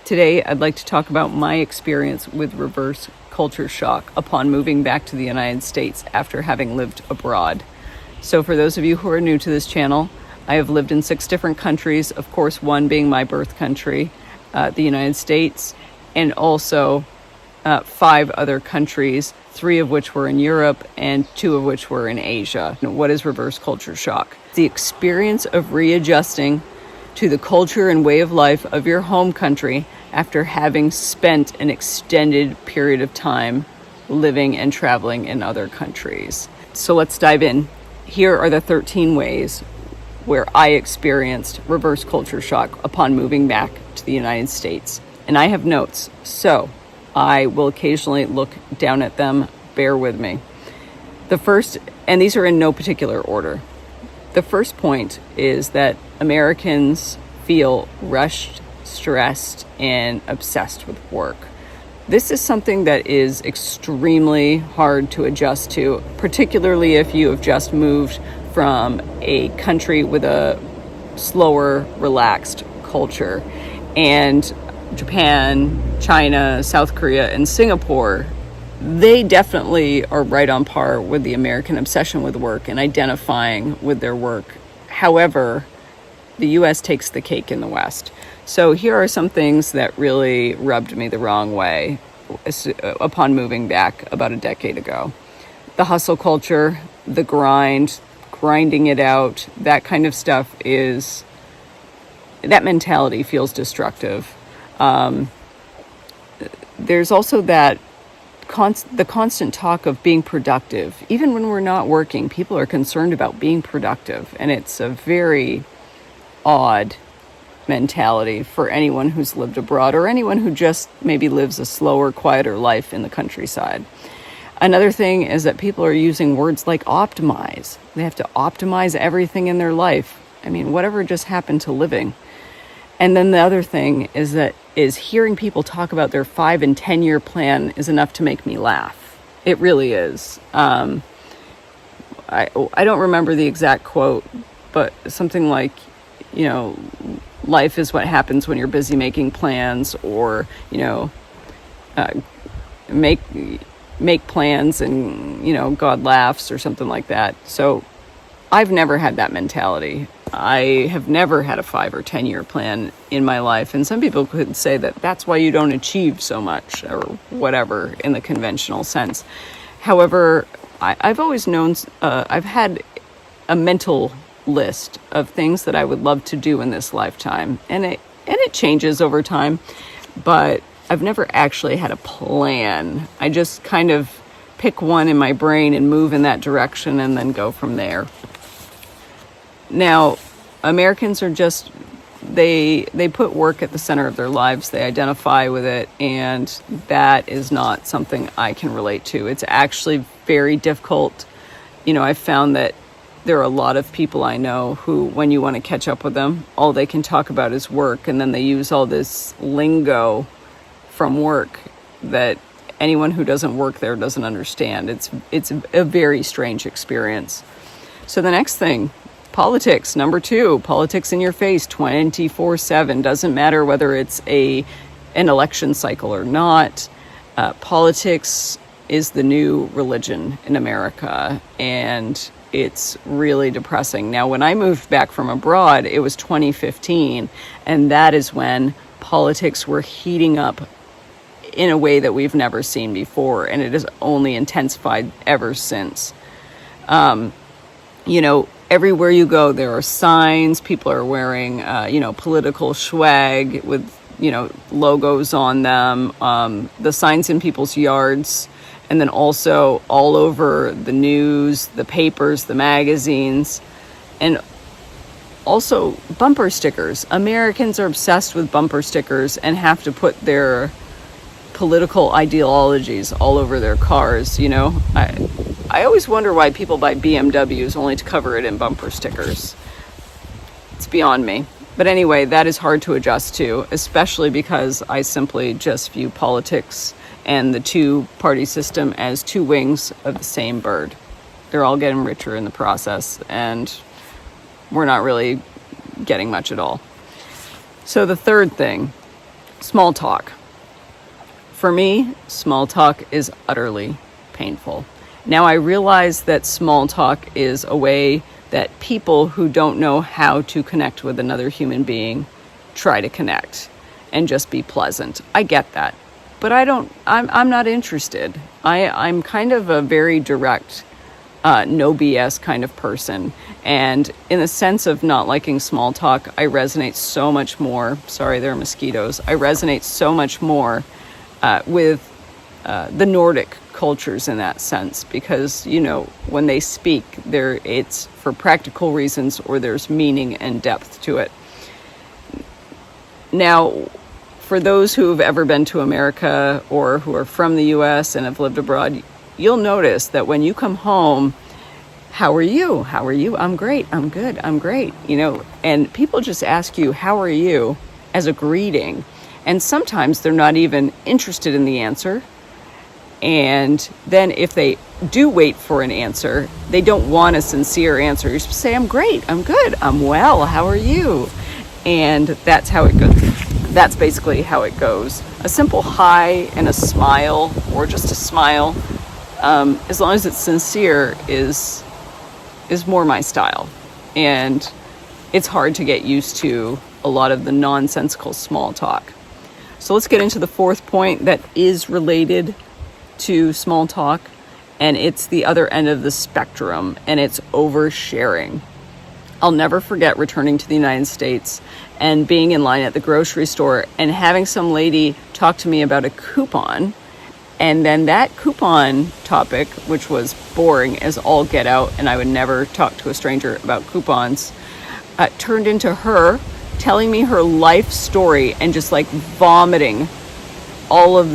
Today, I'd like to talk about my experience with reverse culture shock upon moving back to the United States after having lived abroad. So for those of you who are new to this channel, I have lived in 6 different countries, of course, one being my birth country, the United States, and also 5 other countries, 3 of which were in Europe and 2 of which were in Asia. What is reverse culture shock? The experience of readjusting to the culture and way of life of your home country after having spent an extended period of time living and traveling in other countries. So let's dive in. Here are the 13 ways where I experienced reverse culture shock upon moving back to the United States. And I have notes, so I will occasionally look down at them. Bear with me. The first, and these are in no particular order. The first point is that Americans feel rushed, stressed, and obsessed with work. This is something that is extremely hard to adjust to, particularly if you have just moved from a country with a slower, relaxed culture. And Japan, China, South Korea, and Singapore, they definitely are right on par with the American obsession with work and identifying with their work. However, the U.S. takes the cake in the West. So here are some things that really rubbed me the wrong way upon moving back about a decade ago. The hustle culture, the grinding it out, that kind of stuff that mentality feels destructive. There's also that the constant talk of being productive. Even when we're not working, people are concerned about being productive, and it's a very odd mentality for anyone who's lived abroad or anyone who just maybe lives a slower, quieter life in the countryside. Another thing is that people are using words like optimize. They have to optimize everything in their life. I mean, whatever just happened to living? And then the other thing is hearing people talk about their 5 and 10 year plan is enough to make me laugh. It really is. I don't remember the exact quote, but something like, life is what happens when you're busy making plans, or, make plans and, God laughs, or something like that. So I've never had that mentality. I have never had a 5 or 10 year plan in my life. And some people could say that that's why you don't achieve so much or whatever in the conventional sense. However, I've always known, I've had a mental list of things that I would love to do in this lifetime. And it changes over time, but I've never actually had a plan. I just kind of pick one in my brain and move in that direction and then go from there. Now, Americans are just, they put work at the center of their lives. They identify with it, and that is not something I can relate to. It's actually very difficult. I've found that there are a lot of people I know who, when you want to catch up with them, all they can talk about is work, and then they use all this lingo from work that anyone who doesn't work there doesn't understand. It's a very strange experience. So the next thing, politics. Number 2, politics in your face 24/7. Doesn't matter whether it's an election cycle or not. Politics is the new religion in America, and it's really depressing. Now, when I moved back from abroad, it was 2015, and that is when politics were heating up in a way that we've never seen before, and it has only intensified ever since. Everywhere you go, there are signs. People are wearing, political swag with, logos on them. The signs in people's yards, and then also all over the news, the papers, the magazines, and also bumper stickers. Americans are obsessed with bumper stickers and have to put their political ideologies all over their cars. I always wonder why people buy BMWs only to cover it in bumper stickers. It's beyond me. But anyway, that is hard to adjust to, especially because I simply just view politics and the two-party system as 2 wings of the same bird. They're all getting richer in the process, and we're not really getting much at all. So the third thing, Small talk. For me, small talk is utterly painful. Now I realize that small talk is a way that people who don't know how to connect with another human being try to connect and just be pleasant. I get that. But I'm not interested. I'm kind of a very direct, no BS kind of person. And in the sense of not liking small talk, I resonate so much more. Sorry, there are mosquitoes. I resonate so much more with the Nordic cultures in that sense, because, you know, when they speak, it's for practical reasons, or there's meaning and depth to it. Now, for those who have ever been to America or who are from the US and have lived abroad, you'll notice that when you come home, how are you? How are you? I'm great. I'm good. I'm great. You know, and people just ask you, how are you, as a greeting. And sometimes they're not even interested in the answer. And then if they do wait for an answer, they don't want a sincere answer. You're supposed to say, I'm great. I'm good. I'm well. How are you? And that's how it goes. That's basically how it goes. A simple hi and a smile, or just a smile, as long as it's sincere, is more my style. And it's hard to get used to a lot of the nonsensical small talk. So let's get into the fourth point that is related to small talk, and it's the other end of the spectrum, and it's oversharing. I'll never forget returning to the United States and being in line at the grocery store and having some lady talk to me about a coupon. And then that coupon topic, which was boring as all get out, and I would never talk to a stranger about coupons, turned into her telling me her life story and just like vomiting all of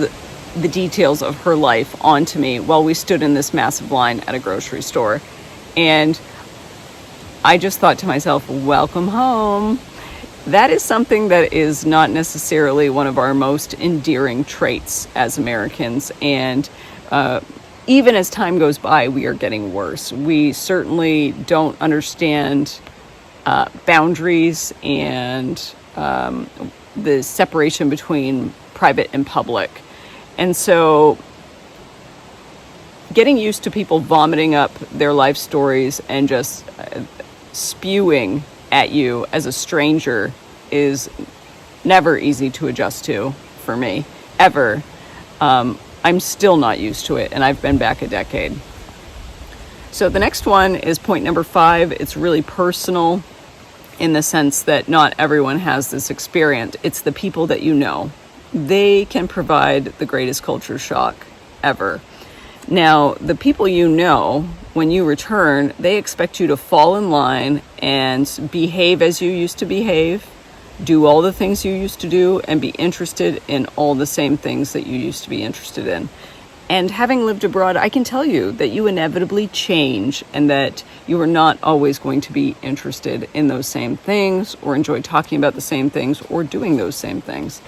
the details of her life onto me while we stood in this massive line at a grocery store. And I just thought to myself, welcome home. That is something that is not necessarily one of our most endearing traits as Americans. And even as time goes by, we are getting worse. We certainly don't understand boundaries and the separation between private and public. And so getting used to people vomiting up their life stories and just spewing at you as a stranger is never easy to adjust to for me, ever. I'm still not used to it, and I've been back a decade. So the next one is point number 5. It's really personal in the sense that not everyone has this experience. It's the people that you know. They can provide the greatest culture shock ever. Now, the people you know, when you return, they expect you to fall in line and behave as you used to behave, do all the things you used to do, and be interested in all the same things that you used to be interested in. And having lived abroad, I can tell you that you inevitably change, and that you are not always going to be interested in those same things, or enjoy talking about the same things, or doing those same things.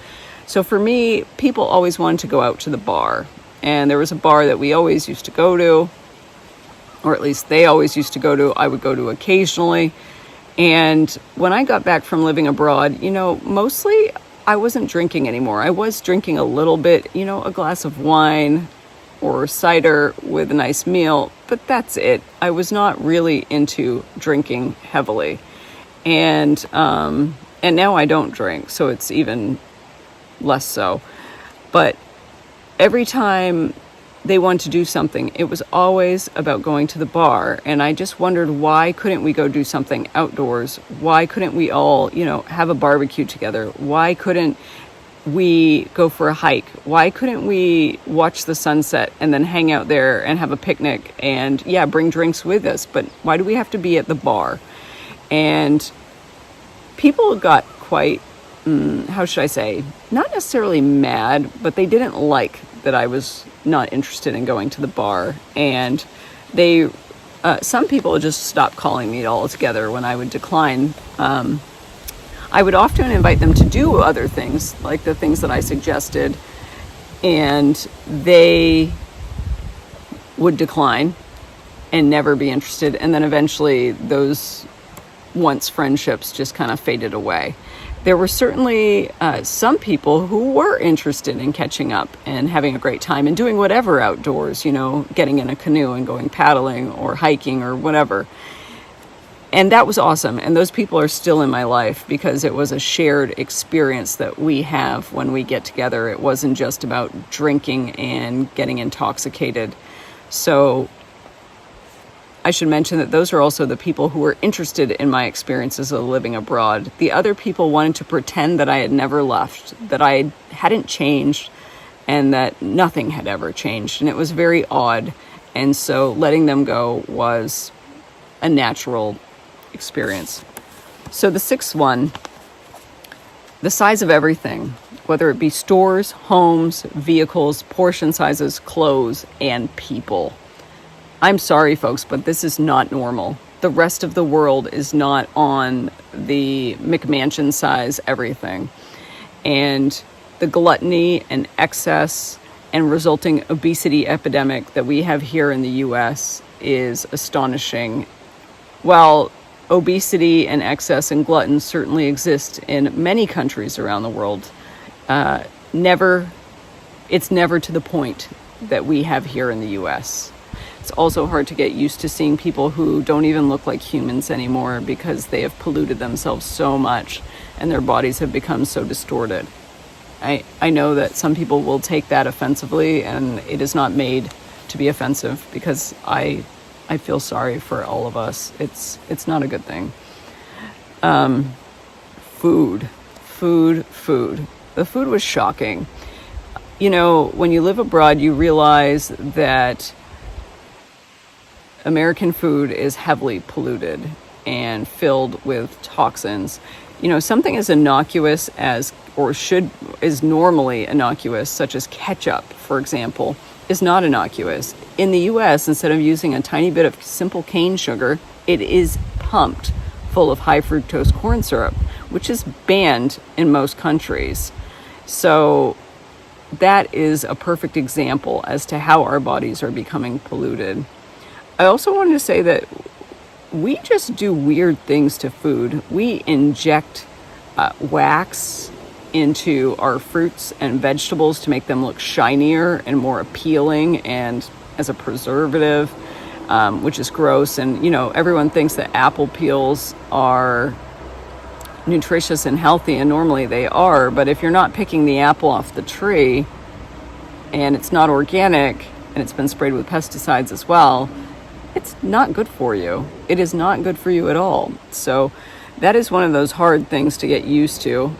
So for me, people always wanted to go out to the bar. And there was a bar that we always used to go to, or at least they always used to go to. I would go to occasionally. And when I got back from living abroad, you know, mostly I wasn't drinking anymore. I was drinking a little bit, you know, a glass of wine or cider with a nice meal, but that's it. I was not really into drinking heavily. And now I don't drink, so it's even less so. But every time they wanted to do something, it was always about going to the bar. And I just wondered, why couldn't we go do something outdoors? Why couldn't we all, you know, have a barbecue together? Why couldn't we go for a hike? Why couldn't we watch the sunset and then hang out there and have a picnic and, yeah, bring drinks with us? But why do we have to be at the bar? And people got quite, how should I say, not necessarily mad, but they didn't like that I was not interested in going to the bar. And they, some people just stopped calling me altogether when I would decline. I would often invite them to do other things, like the things that I suggested, and they would decline and never be interested. And then eventually those once friendships just kind of faded away. There were certainly some people who were interested in catching up and having a great time and doing whatever outdoors, getting in a canoe and going paddling or hiking or whatever. And that was awesome. And those people are still in my life because it was a shared experience that we have when we get together. It wasn't just about drinking and getting intoxicated. So I should mention that those are also the people who were interested in my experiences of living abroad. The other people wanted to pretend that I had never left, that I hadn't changed, and that nothing had ever changed. And it was very odd. And so letting them go was a natural experience. So the sixth one, the size of everything, whether it be stores, homes, vehicles, portion sizes, clothes, and people. I'm sorry, folks, but this is not normal. The rest of the world is not on the McMansion size everything. And the gluttony and excess and resulting obesity epidemic that we have here in the U.S. is astonishing. While obesity and excess and glutton certainly exist in many countries around the world, it's never to the point that we have here in the U.S. It's also hard to get used to seeing people who don't even look like humans anymore because they have polluted themselves so much and their bodies have become so distorted. I know that some people will take that offensively, and it is not made to be offensive because I feel sorry for all of us. It's not a good thing. Food. The food was shocking. When you live abroad, you realize that American food is heavily polluted and filled with toxins. Something as innocuous as, is normally innocuous, such as ketchup, for example, is not innocuous. In the US, instead of using a tiny bit of simple cane sugar, it is pumped full of high fructose corn syrup, which is banned in most countries. So that is a perfect example as to how our bodies are becoming polluted. I also wanted to say that we just do weird things to food. We inject wax into our fruits and vegetables to make them look shinier and more appealing and as a preservative, which is gross. And, everyone thinks that apple peels are nutritious and healthy, and normally they are. But if you're not picking the apple off the tree and it's not organic and it's been sprayed with pesticides as well, it's not good for you. It is not good for you at all. So that is one of those hard things to get used to.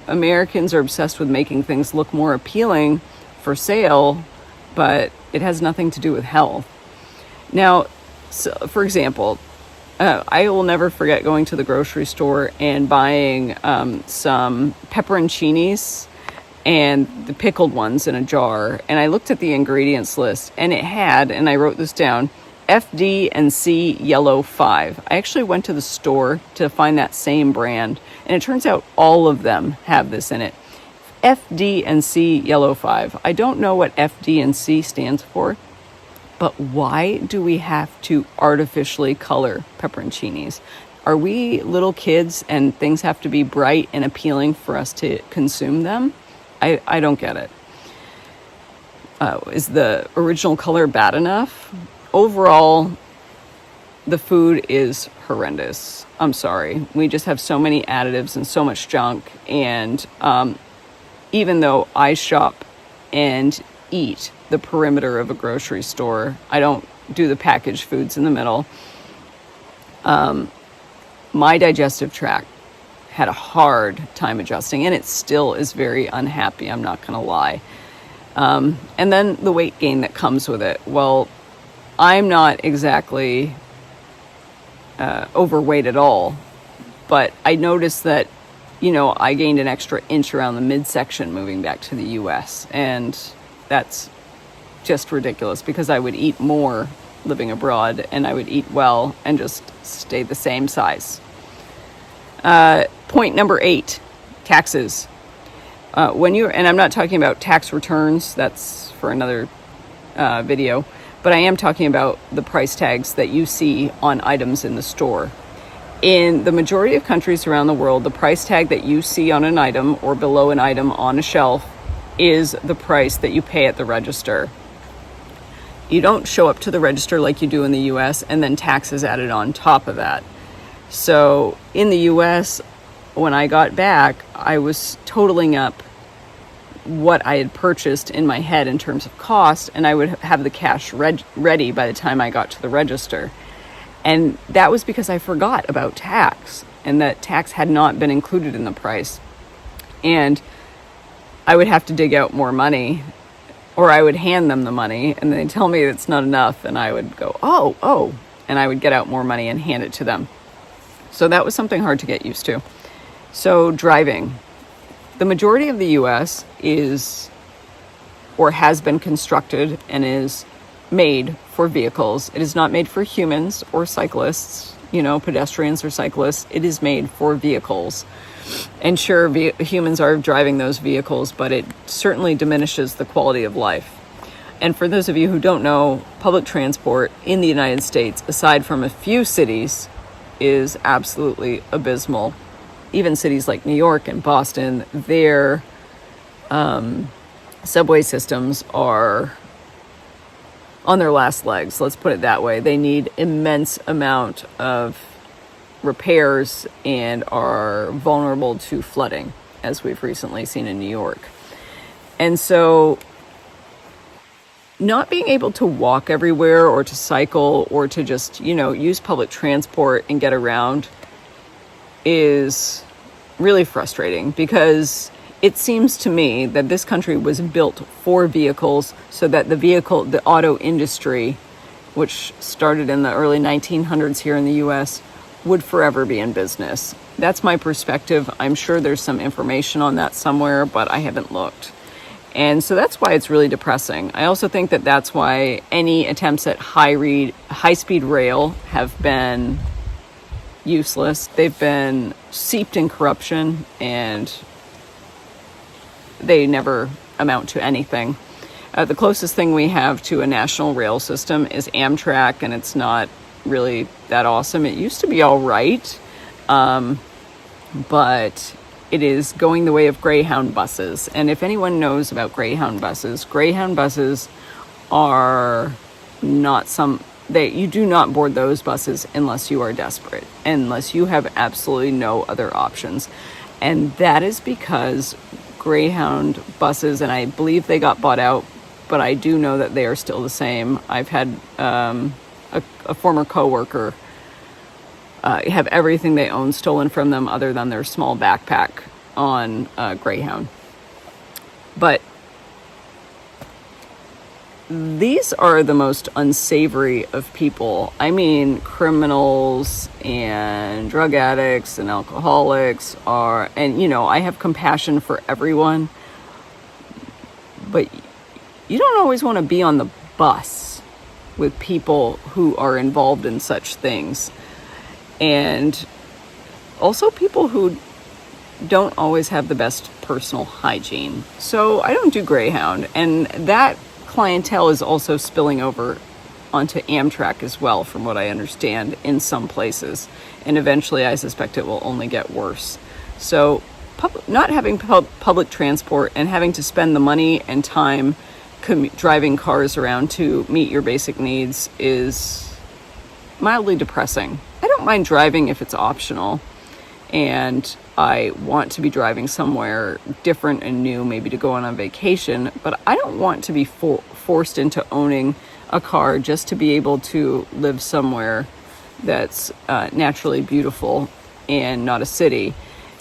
Americans are obsessed with making things look more appealing for sale, but it has nothing to do with health. Now, for example, I will never forget going to the grocery store and buying some pepperoncinis and the pickled ones in a jar. And I looked at the ingredients list, and it had, and I wrote this down, FD&C Yellow 5. I actually went to the store to find that same brand, and it turns out all of them have this in it. FD&C Yellow 5. I don't know what FD&C stands for, but why do we have to artificially color pepperoncinis? Are we little kids and things have to be bright and appealing for us to consume them? I don't get it. Is the original color bad enough? Overall, the food is horrendous. I'm sorry. We just have so many additives and so much junk. And even though I shop and eat the perimeter of a grocery store, I don't do the packaged foods in the middle. My digestive tract had a hard time adjusting, and it still is very unhappy. I'm not going to lie. And then the weight gain that comes with it. Well, I'm not exactly overweight at all, but I noticed that, I gained an extra inch around the midsection moving back to the US, and that's just ridiculous because I would eat more living abroad and I would eat well and just stay the same size. Point number 8, taxes. And I'm not talking about tax returns, that's for another video, but I am talking about the price tags that you see on items in the store. In the majority of countries around the world, the price tag that you see on an item or below an item on a shelf is the price that you pay at the register. You don't show up to the register like you do in the US and then tax is added on top of that. So in the US, when I got back, I was totaling up what I had purchased in my head in terms of cost, and I would have the cash ready by the time I got to the register. And that was because I forgot about tax, and that tax had not been included in the price. And I would have to dig out more money, or I would hand them the money, and they'd tell me it's not enough, and I would go, oh, and I would get out more money and hand it to them. So that was something hard to get used to. So driving. The majority of the US is, or has been constructed and is made for vehicles. It is not made for humans or cyclists, pedestrians or cyclists. It is made for vehicles. And sure, humans are driving those vehicles, but it certainly diminishes the quality of life. And for those of you who don't know, public transport in the United States, aside from a few cities, is absolutely abysmal. Even cities like New York and Boston, their subway systems are on their last legs, let's put it that way. They need immense amount of repairs and are vulnerable to flooding, as we've recently seen in New York. And so not being able to walk everywhere or to cycle or to just, use public transport and get around is really frustrating, because it seems to me that this country was built for vehicles so that the auto industry, which started in the early 1900s here in the US, would forever be in business. That's my perspective. I'm sure there's some information on that somewhere, but I haven't looked. And so that's why it's really depressing. I also think that that's why any attempts at high-speed rail have been useless. They've been seeped in corruption, and they never amount to anything. The closest thing we have to a national rail system is Amtrak, and it's not really that awesome. It used to be all right, but it is going the way of Greyhound buses. And if anyone knows about Greyhound buses are not you do not board those buses unless you are desperate, unless you have absolutely no other options. And that is because Greyhound buses, and I believe they got bought out, but I do know that they are still the same. I've had a former coworker have everything they own stolen from them other than their small backpack on Greyhound. But these are the most unsavory of people. I mean, criminals and drug addicts and alcoholics I have compassion for everyone, but you don't always want to be on the bus with people who are involved in such things. And also people who don't always have the best personal hygiene. So I don't do Greyhound, and that clientele is also spilling over onto Amtrak as well, from what I understand, in some places. And eventually I suspect it will only get worse. So not having public transport and having to spend the money and time driving cars around to meet your basic needs is mildly depressing. I don't mind driving if it's optional, and I want to be driving somewhere different and new, maybe to go on a vacation, but I don't want to be forced into owning a car just to be able to live somewhere that's naturally beautiful and not a city.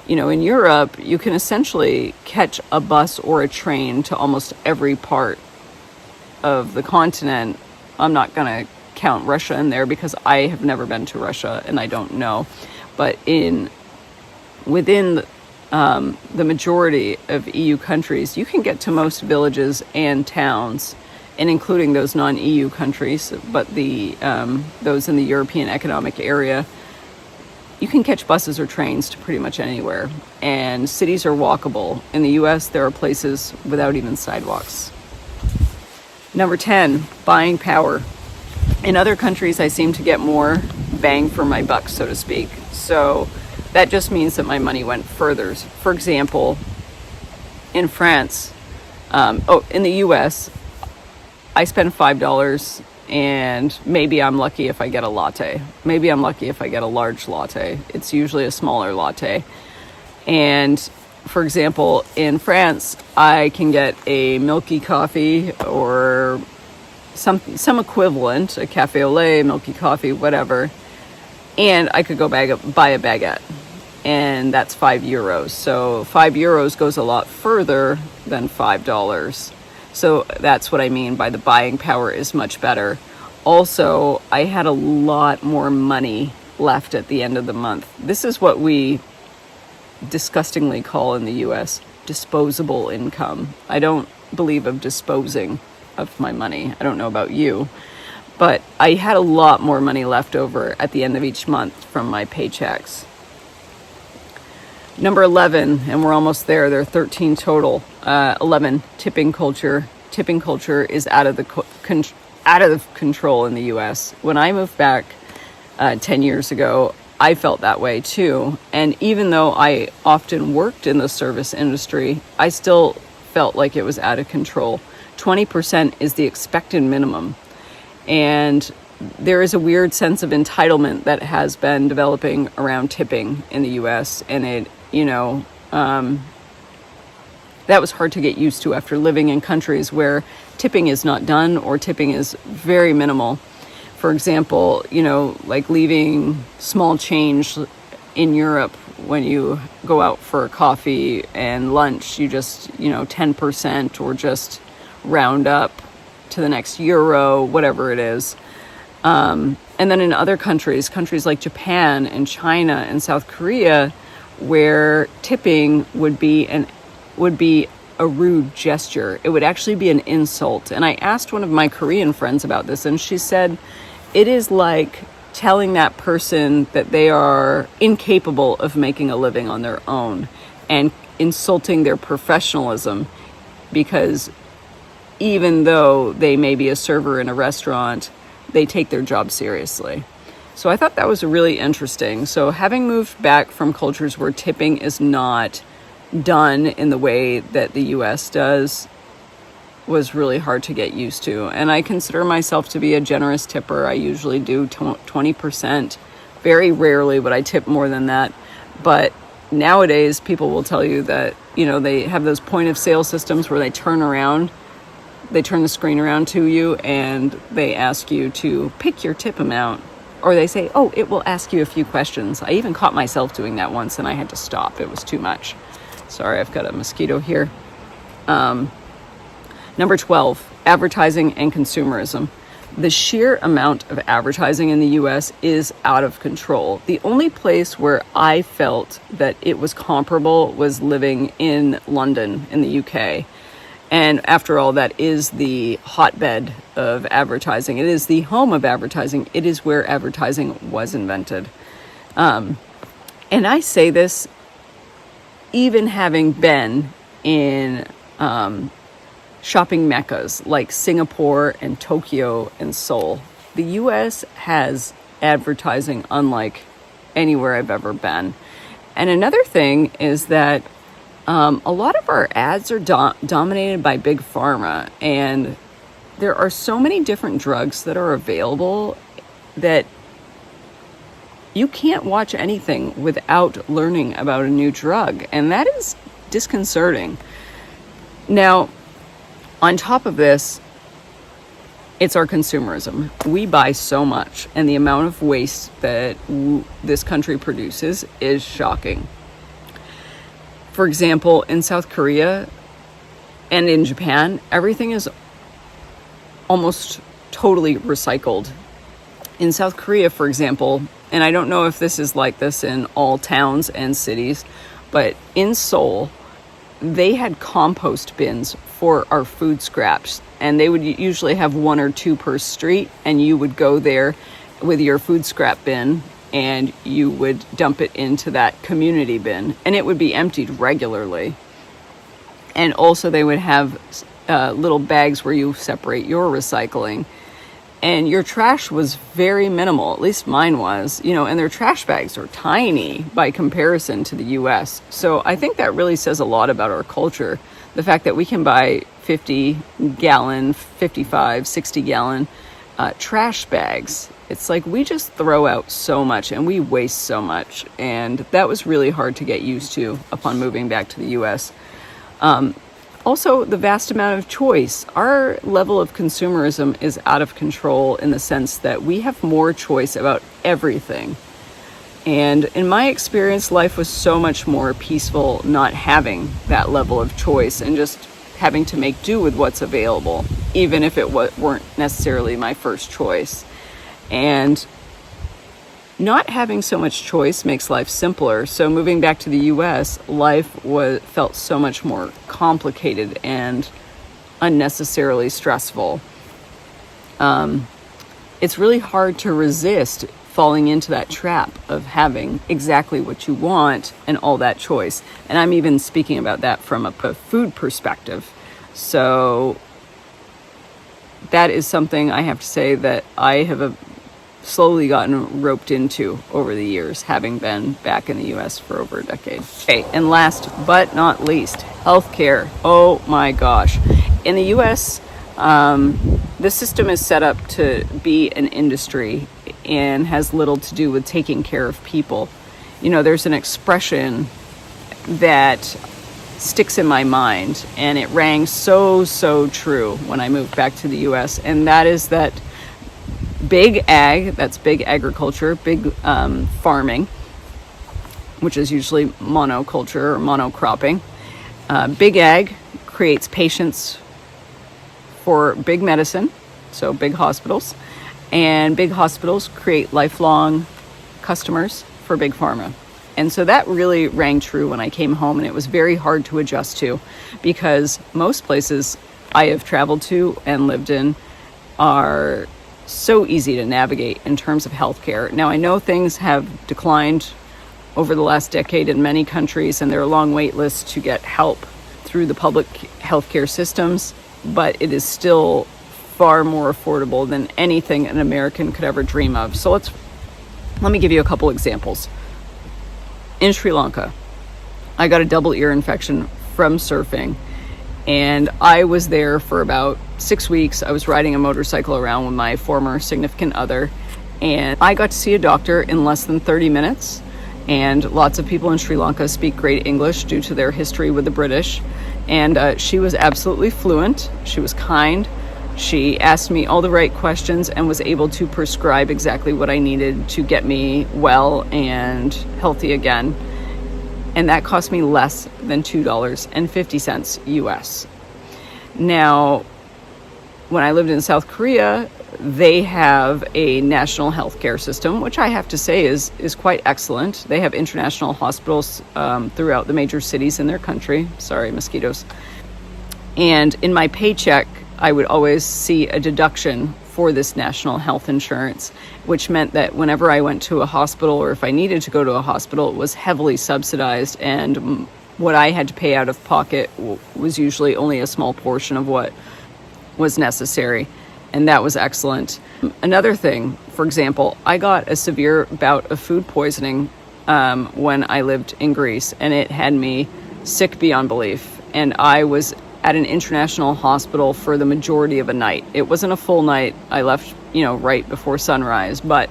In Europe, you can essentially catch a bus or a train to almost every part of the continent. I'm not going to count Russia in there because I have never been to Russia and I don't know. But within the majority of EU countries, you can get to most villages and towns, and including those non-EU countries, but those in the European Economic Area, you can catch buses or trains to pretty much anywhere. And cities are walkable. In the US, there are places without even sidewalks. Number 10, buying power. In other countries, I seem to get more bang for my buck, so to speak. So that just means that my money went further. For example, in France, in the US, I spend $5 and maybe I'm lucky if I get a latte. Maybe I'm lucky if I get a large latte. It's usually a smaller latte. And for example, in France, I can get a milky coffee or some equivalent, a cafe au lait, milky coffee, whatever. And I could go buy a baguette. And that's €5. So €5 goes a lot further than $5. So that's what I mean by the buying power is much better. Also, I had a lot more money left at the end of the month. This is what we disgustingly call in the US disposable income. I don't believe of disposing of my money. I don't know about you, but I had a lot more money left over at the end of each month from my paychecks. Number 11, and we're almost there. There are 13 total. 11, tipping culture. Tipping culture is out of control in the U.S. When I moved back 10 years ago, I felt that way too. And even though I often worked in the service industry, I still felt like it was out of control. 20% is the expected minimum. And there is a weird sense of entitlement that has been developing around tipping in the U.S. And it, that was hard to get used to after living in countries where tipping is not done or tipping is very minimal. For example, like leaving small change in Europe when you go out for coffee and lunch, you just, 10% or just round up to the next euro, whatever it is. And then in other countries like Japan and China and South Korea, where tipping would be a rude gesture. It would actually be an insult. And I asked one of my Korean friends about this, and she said it is like telling that person that they are incapable of making a living on their own and insulting their professionalism, because even though they may be a server in a restaurant, they take their job seriously. So I thought that was really interesting. So having moved back from cultures where tipping is not done in the way that the US does was really hard to get used to. And I consider myself to be a generous tipper. I usually do 20%. Very rarely would I tip more than that. But nowadays, people will tell you that, they have those point of sale systems where they turn the screen around to you and they ask you to pick your tip amount. Or they say, it will ask you a few questions. I even caught myself doing that once and I had to stop. It was too much. Sorry, I've got a mosquito here. Number 12, advertising and consumerism. The sheer amount of advertising in the US is out of control. The only place where I felt that it was comparable was living in London in the UK. And after all, that is the hotbed of advertising. It is the home of advertising. It is where advertising was invented. And I say this even having been in shopping meccas like Singapore and Tokyo and Seoul. The US has advertising unlike anywhere I've ever been. And another thing is that a lot of our ads are dominated by big pharma, and there are so many different drugs that are available that you can't watch anything without learning about a new drug, and that is disconcerting. Now, on top of this, it's our consumerism. We buy so much, and the amount of waste that this country produces is shocking. For example, in South Korea and in Japan, everything is almost totally recycled. In South Korea, for example, and I don't know if this is like this in all towns and cities, but in Seoul, they had compost bins for our food scraps, and they would usually have 1 or 2 per street, and you would go there with your food scrap bin and you would dump it into that community bin, and it would be emptied regularly. And also they would have little bags where you separate your recycling. and your trash was very minimal, at least mine was, and their trash bags are tiny by comparison to the US. So I think that really says a lot about our culture. The fact that we can buy 50-gallon, 55, 60-gallon trash bags. It's like we just throw out so much and we waste so much. And that was really hard to get used to upon moving back to the US. Also, the vast amount of choice. Our level of consumerism is out of control in the sense that we have more choice about everything. And in my experience, life was so much more peaceful not having that level of choice and just having to make do with what's available, even if it weren't necessarily my first choice. And not having so much choice makes life simpler. So moving back to the US, life felt so much more complicated and unnecessarily stressful. It's really hard to resist falling into that trap of having exactly what you want and all that choice. And I'm even speaking about that from a food perspective. So that is something I have to say that I have slowly gotten roped into over the years, having been back in the US for over a decade. Okay, and last but not least, healthcare. Oh my gosh. In the US, the system is set up to be an industry and has little to do with taking care of people. There's an expression that sticks in my mind, and it rang so true when I moved back to the US, and that is that big ag, that's big agriculture, big farming, which is usually monoculture or monocropping. Big ag creates patients for big medicine, so big hospitals, and big hospitals create lifelong customers for big pharma. And so that really rang true when I came home, and it was very hard to adjust to, because most places I have traveled to and lived in are so easy to navigate in terms of healthcare. Now, I know things have declined over the last decade in many countries, and there are long wait lists to get help through the public healthcare systems, but it is still far more affordable than anything an American could ever dream of. So let me give you a couple examples. In Sri Lanka, I got a double ear infection from surfing, and I was there for about 6 weeks. I was riding a motorcycle around with my former significant other, and I got to see a doctor in less than 30 minutes. And lots of people in Sri Lanka speak great English due to their history with the British. And she was absolutely fluent. She was kind. She asked me all the right questions and was able to prescribe exactly what I needed to get me well and healthy again. And that cost me less than $2.50 US. Now, when I lived in South Korea, they have a national healthcare system, which I have to say is quite excellent. They have international hospitals throughout the major cities in their country. Sorry, mosquitoes. And in my paycheck, I would always see a deduction for this national health insurance, which meant that whenever I went to a hospital, or if I needed to go to a hospital, it was heavily subsidized, and what I had to pay out of pocket was usually only a small portion of what was necessary, and that was excellent. Another thing, for example, I got a severe bout of food poisoning when I lived in Greece, and it had me sick beyond belief, and I was at an international hospital for the majority of a night. It wasn't a full night. I left, right before sunrise, but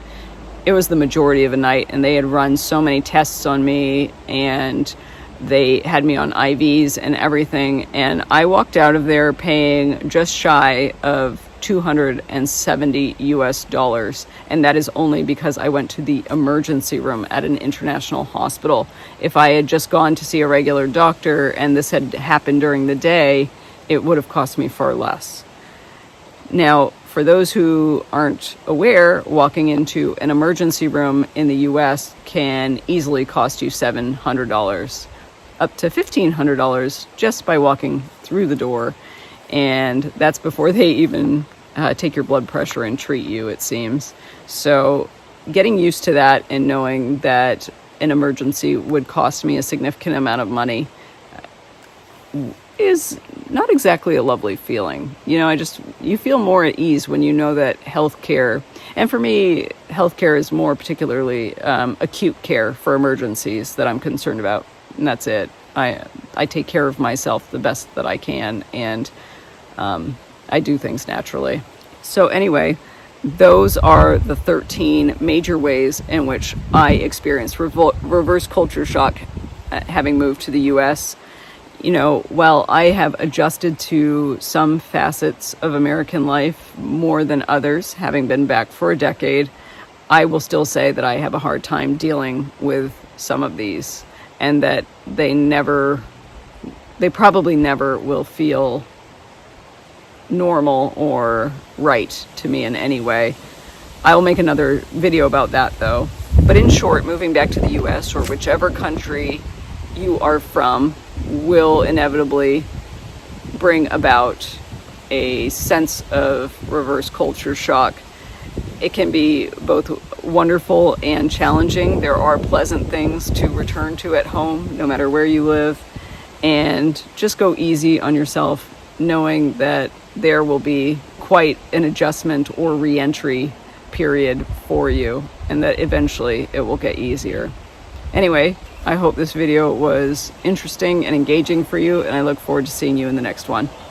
it was the majority of a night, and they had run so many tests on me, and they had me on IVs and everything, and I walked out of there paying just shy of $270 US, and that is only because I went to the emergency room at an international hospital. If I had just gone to see a regular doctor and this had happened during the day, it would have cost me far less. Now, for those who aren't aware, walking into an emergency room in the US can easily cost you $700, up to $1,500 just by walking through the door. And that's before they even take your blood pressure and treat you, it seems. So getting used to that and knowing that an emergency would cost me a significant amount of money is not exactly a lovely feeling. You know, you feel more at ease when you know that healthcare, and for me, healthcare is more particularly acute care for emergencies that I'm concerned about, and that's it. I take care of myself the best that I can, and I do things naturally. So anyway, those are the 13 major ways in which I experienced reverse culture shock having moved to the US. You know, while I have adjusted to some facets of American life more than others, having been back for a decade, I will still say that I have a hard time dealing with some of these, and that they probably never will feel normal or right to me in any way. I will make another video about that though. But in short, moving back to the US or whichever country you are from will inevitably bring about a sense of reverse culture shock. It can be both wonderful and challenging. There are pleasant things to return to at home, no matter where you live. And just go easy on yourself, knowing that there will be quite an adjustment or re-entry period for you, and that eventually it will get easier. Anyway, I hope this video was interesting and engaging for you, and I look forward to seeing you in the next one.